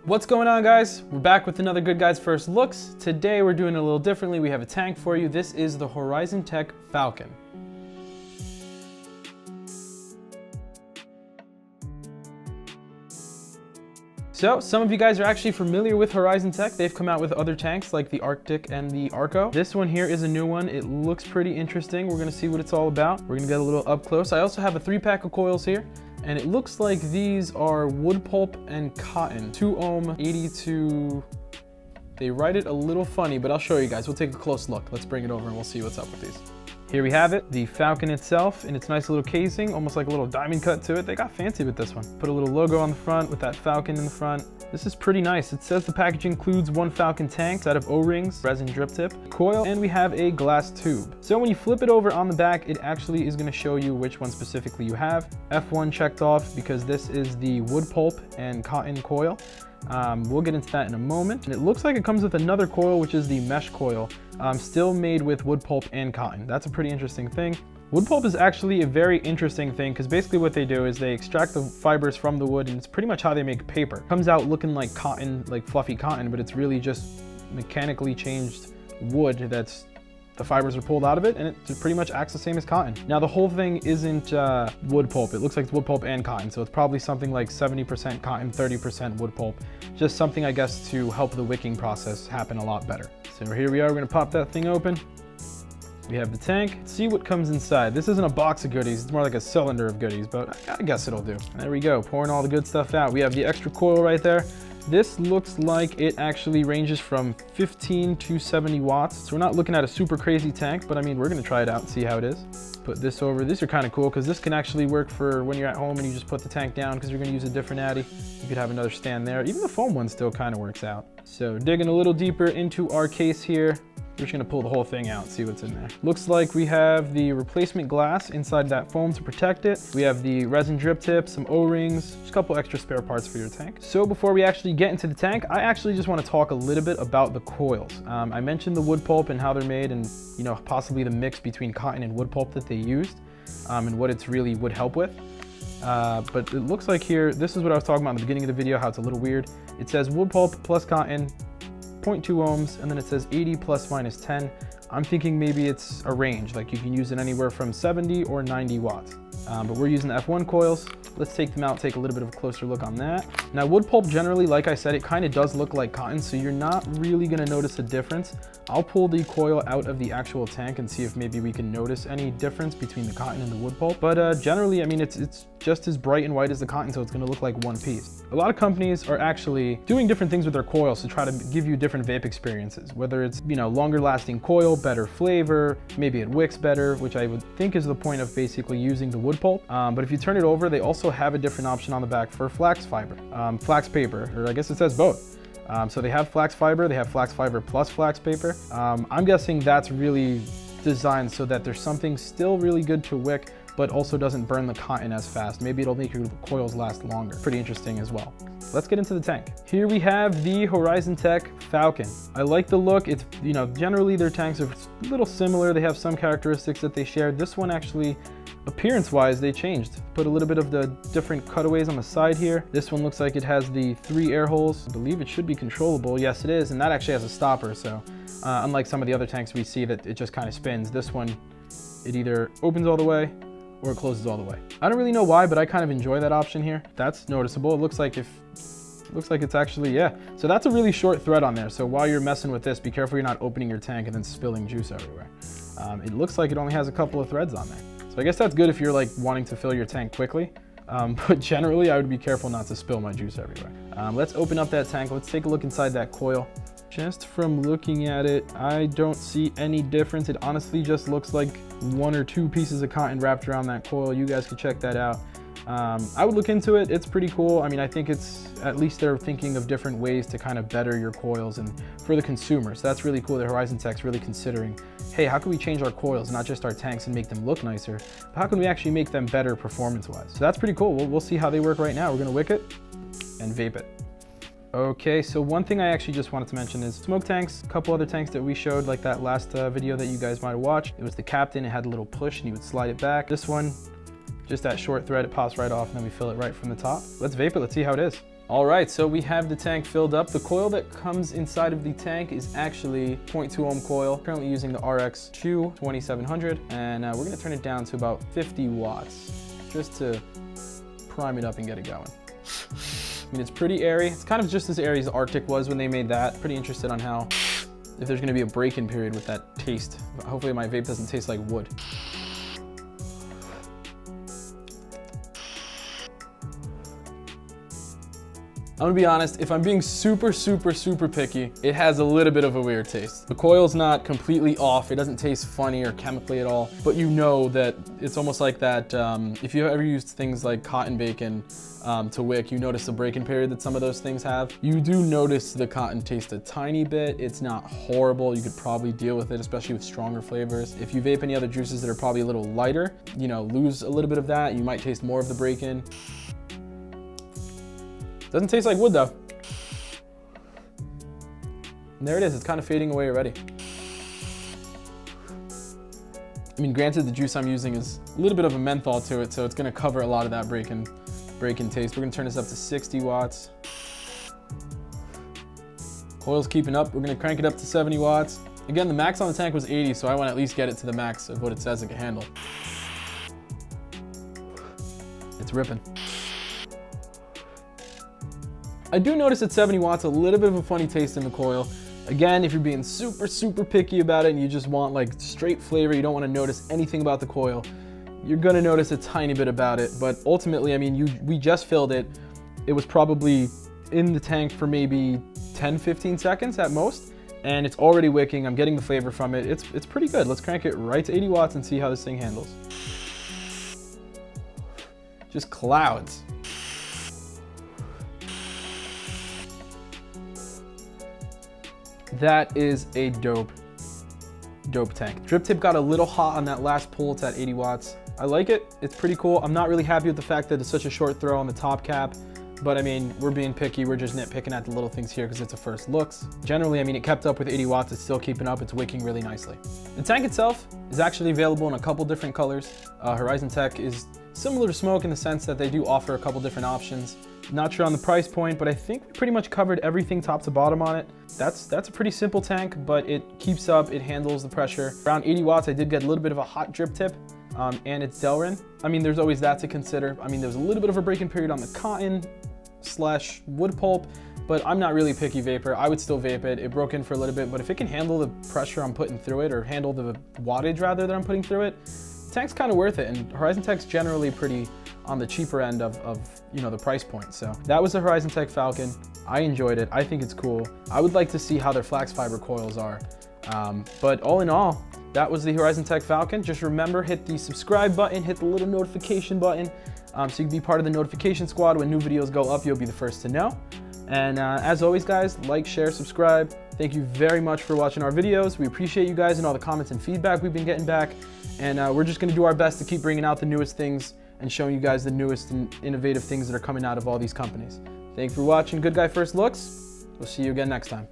What's going on, guys? We're back with another Good Guys First Looks. Today we're doing it a little differently. We have a tank for you. This is the Horizon Tech Falcon. So, some of you guys are actually familiar with Horizon Tech. They've come out with other tanks like the Arctic and the Arco. This one here is a new one. It looks pretty interesting. We're gonna see what it's all about. We're gonna get a little up close. I also have a 3-pack of coils here, and it looks like these are wood pulp and cotton. 2 ohm, 82. They write it a little funny, but I'll show you guys. We'll take a close look. Let's bring it over and we'll see what's up with these. Here we have it, the Falcon itself in its nice little casing, almost like a little diamond cut to it. They got fancy with this one. Put a little logo on the front with that Falcon in the front. This is pretty nice. It says the package includes 1 Falcon tank, set of O-rings, resin drip tip, coil, and we have a glass tube. So when you flip it over on the back, it actually is gonna show you which one specifically you have. F1 checked off because this is the wood pulp and cotton coil. We'll get into that in a moment. And it looks like it comes with another coil, which is the mesh coil, still made with wood pulp and cotton. That's a pretty interesting thing. Wood pulp is actually a very interesting thing because basically what they do is they extract the fibers from the wood, and it's pretty much how they make paper. It comes out looking like cotton, like fluffy cotton, but it's really just mechanically changed wood that's the fibers are pulled out of it, and it pretty much acts the same as cotton. Now the whole thing isn't wood pulp. It looks like it's wood pulp and cotton, so it's probably something like 70% cotton, 30% wood pulp. Just something, I guess, to help the wicking process happen a lot better. So here we are, we're gonna pop that thing open. We have the tank. Let's see what comes inside. This isn't a box of goodies, it's more like a cylinder of goodies, but I guess it'll do. There we go, pouring all the good stuff out. We have the extra coil right there. This looks like it actually ranges from 15 to 70 watts. So we're not looking at a super crazy tank, but I mean, we're gonna try it out and see how it is. Put this over. These are kind of cool because this can actually work for when you're at home and you just put the tank down because you're gonna use a different addy. You could have another stand there. Even the foam one still kind of works out. So digging a little deeper into our case here, we're just gonna pull the whole thing out, see what's in there. Looks like we have the replacement glass inside that foam to protect it. We have the resin drip tip, some O-rings, just a couple extra spare parts for your tank. So before we actually get into the tank, I actually just wanna talk a little bit about the coils. I mentioned the wood pulp and how they're made, and you know, possibly the mix between cotton and wood pulp that they used, and what it's really would help with. But it looks like here, this is what I was talking about in the beginning of the video, how it's a little weird. It says wood pulp plus cotton, 0.2 ohms, and then it says 80 plus minus 10. I'm thinking maybe it's a range, like you can use it anywhere from 70 or 90 watts. But we're using the F1 coils. Let's take them out, take a little bit of a closer look on that. Now wood pulp generally, like I said, it kind of does look like cotton, so you're not really gonna notice a difference. I'll pull the coil out of the actual tank and see if maybe we can notice any difference between the cotton and the wood pulp. But generally, I mean, it's just as bright and white as the cotton, so it's gonna look like one piece. A lot of companies are actually doing different things with their coils to try to give you different vape experiences, whether it's, you know, longer lasting coil, better flavor, maybe it wicks better, which I would think is the point of basically using the wood pulp. But if you turn it over, they also have a different option on the back for flax fiber, flax paper, or I guess it says both. So they have flax fiber, they have flax fiber plus flax paper. I'm guessing that's really designed so that there's something still really good to wick, but also doesn't burn the cotton as fast. Maybe it'll make your coils last longer. Pretty interesting as well. Let's get into the tank. Here we have the Horizon Tech Falcon. I like the look. It's, you know, generally their tanks are a little similar. They have some characteristics that they share. This one actually, appearance-wise, they changed. Put a little bit of the different cutaways on the side here. This one looks like it has the 3 air holes. I believe it should be controllable. Yes, it is, and that actually has a stopper. So unlike some of the other tanks we see that it just kind of spins, this one, it either opens all the way or it closes all the way. I don't really know why, but I kind of enjoy that option here. That's noticeable. It looks like it's actually, yeah. So that's a really short thread on there. So while you're messing with this, be careful you're not opening your tank and then spilling juice everywhere. It looks like it only has a couple of threads on there. So I guess that's good if you're like wanting to fill your tank quickly. But generally I would be careful not to spill my juice everywhere. Let's open up that tank. Let's take a look inside that coil. Just from looking at it, I don't see any difference. It honestly just looks like 1 or 2 pieces of cotton wrapped around that coil. You guys can check that out. I would look into it. It's pretty cool. I mean, I think it's, at least they're thinking of different ways to kind of better your coils and for the consumer. So that's really cool. The Horizon Tech's really considering, hey, how can we change our coils, not just our tanks, and make them look nicer, but how can we actually make them better performance-wise? So that's pretty cool. We'll see how they work right now. We're gonna wick it and vape it. Okay, so one thing I actually just wanted to mention is smoke tanks. A couple other tanks that we showed, like that last video that you guys might have watched. It was the Captain. It had a little push and you would slide it back. This one, just that short thread, it pops right off, and then we fill it right from the top. Let's vape it. Let's see how it is. All right, so we have the tank filled up. The coil that comes inside of the tank is actually 0.2 ohm coil. Currently using the RX2 2700, and we're gonna turn it down to about 50 watts, just to prime it up and get it going. I mean, it's pretty airy. It's kind of just as airy as Arctic was when they made that. Pretty interested on how, if there's gonna be a break-in period with that taste. Hopefully my vape doesn't taste like wood. I'm gonna be honest, if I'm being super picky, it has a little bit of a weird taste. The coil's not completely off. It doesn't taste funny or chemically at all, but you know that it's almost like that, if you ever used things like cotton bacon to wick, you notice the break-in period that some of those things have. You do notice the cotton taste a tiny bit. It's not horrible. You could probably deal with it, especially with stronger flavors. If you vape any other juices that are probably a little lighter, you know, lose a little bit of that. You might taste more of the break-in. Doesn't taste like wood though. And there it is, it's kind of fading away already. I mean, granted, the juice I'm using is a little bit of a menthol to it, so it's gonna cover a lot of that break-in taste. We're gonna turn this up to 60 watts. Coil's keeping up. We're gonna crank it up to 70 watts. Again, the max on the tank was 80, so I wanna at least get it to the max of what it says it can handle. It's ripping. I do notice at 70 watts a little bit of a funny taste in the coil. Again, if you're being super picky about it and you just want like straight flavor, you don't want to notice anything about the coil, you're gonna notice a tiny bit about it. But ultimately, I mean, we just filled it. It was probably in the tank for maybe 10-15 seconds at most, and it's already wicking. I'm getting the flavor from it. It's pretty good. Let's crank it right to 80 watts and see how this thing handles. Just clouds. That is a dope tank. Drip tip got a little hot on that last pull. It's at 80 watts. I like it. It's pretty cool. I'm not really happy with the fact that it's such a short throw on the top cap, but I mean, we're being picky. We're just nitpicking at the little things here because it's a first looks. Generally, I mean, it kept up with 80 watts. It's still keeping up. It's wicking really nicely. The tank itself is actually available in a couple different colors. Horizon Tech is similar to Smoke in the sense that they do offer a couple different options. Not sure on the price point, but I think we pretty much covered everything top to bottom on it. That's a pretty simple tank, but it keeps up, it handles the pressure. Around 80 watts, I did get a little bit of a hot drip tip, and it's Delrin. I mean, there's always that to consider. I mean, there's a little bit of a break-in period on the cotton / wood pulp, but I'm not really picky vapor. I would still vape it. It broke in for a little bit, but if it can handle the pressure I'm putting through it, or handle the wattage rather that I'm putting through it, the tank's kind of worth it. And Horizon Tech's generally pretty on the cheaper end of you know, the price point. So that was the Horizon Tech Falcon. I enjoyed it. I think it's cool. I would like to see how their flax fiber coils are. But all in all, that was the Horizon Tech Falcon. Just remember, hit the subscribe button, hit the little notification button, so you can be part of the notification squad. When new videos go up, you'll be the first to know. And as always, guys, like, share, subscribe. Thank you very much for watching our videos. We appreciate you guys and all the comments and feedback we've been getting back. And we're just gonna do our best to keep bringing out the newest things and showing you guys the newest and innovative things that are coming out of all these companies. Thank you for watching Good Guy First Looks. We'll see you again next time.